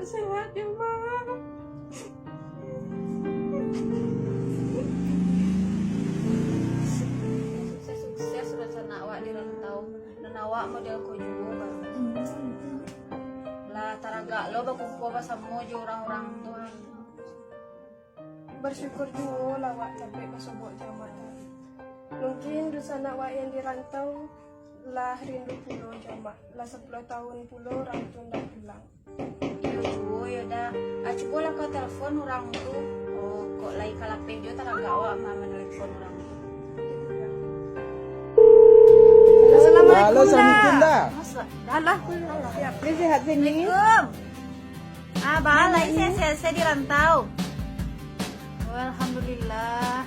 sehat ya, Mak. Sukses rencana awak di rantau. Dan awak model ko juga. Lah taraga lo bakumpul bersama jo orang-orang Tuhan. Bersyukur juga lawak sampai kesobok jamaah. Mungkin dosa awak yang dirantau lah rindu pulau jamak. Lah 10 tahun pulau orang tu ndak pulang. Yo jo ya dah. Coba lah kau telepon orang tu. Oh kok lagi kalape jo taraga awak mama telepon orang tu. Halo, Assalamualaikum dah. Dah lah. Siap, dia sehat sini. Assalamualaikum. Balai saya di rantau. Oh, alhamdulillah.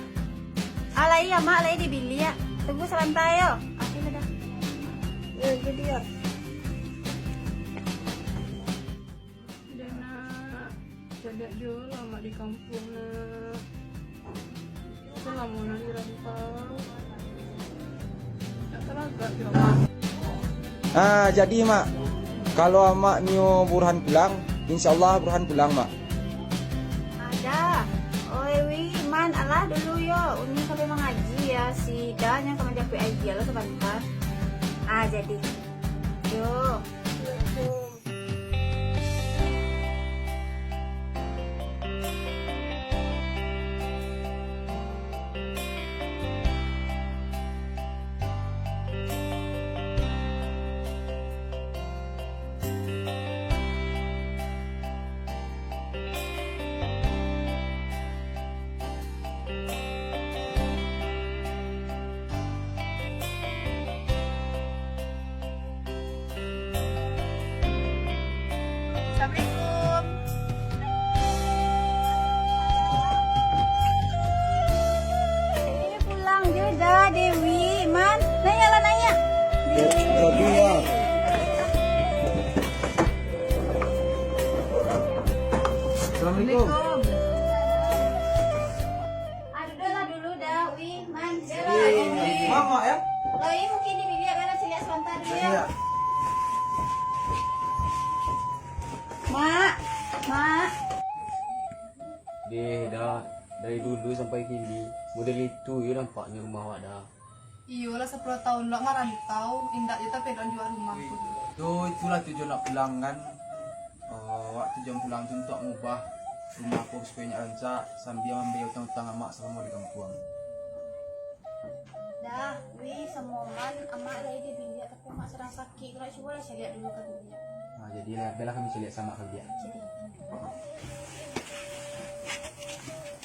Alai ya mak, alai dibeli ya. Tunggu sebentar yo. Aku dah. Ya, jadi ya. Dana jaga jual lama di kampung nak. Selama nak di rantau. Tak teragak ya mak. Jadi mak, kalau mak mio Burhan pulang, insyaallah Burhan pulang mak. Ada. Oi wi man alah dulu yo. Uni sampai mengaji ya si danya kama jape aja lo sebentar. Jadi. Yo. Assalamualaikum. Ini pulang juga Dewi, man. Nanya lah nanya. Jadi ya. Assalamualaikum. Aduh lah dulu dah, wi, man. Mama ya? Lo ini mungkin di bilik mana sih lihat sebentar dulu ya. Mak. Dah dari dulu sampai kini model itu ya nampaknya rumah awak dah. Iyalah 10 tahun lah ngerantau, indah je tapi dah jual rumah aku dulu. Itulah tujuan nak pulang kan. Waktu tujuan pulang tu untuk mengubah rumah aku supaya nak rancak sambil ambil hutang-hutang mak selama di kampung. Dah, wi semua man amak lagi di bilik tapi mak sedang sakit. Kalau coba lah saya lihat dulu ke bilik. Jadilah bela kami lihat sama kerja. Jadi.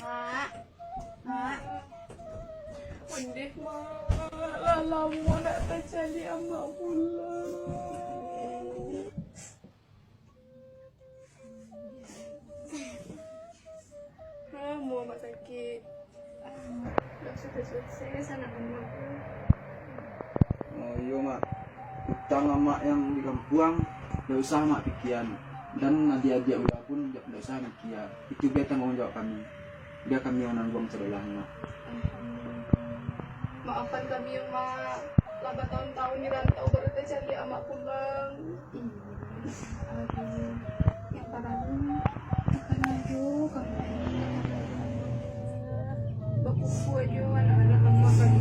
Mak. Undih, Mak. Lah lama nak terjadi amak pulang. Mau mak sakit. Dah selesai sana amak. Oh iya mak, hutang mak yang di kampung tidak usah mak pikiran. Dan adik-adik udah pun tidak usah pikiran. Itu biar tanggung jawab kami. Biar kami yang nanggung sebelah mak. Maafkan kami ya, Mak. Lah bertahun-tahun di rantau baru terjadi amak pulang. Aduh. Yang parahnya akan maju kamu. Bakufu aja anak-anak amak kan.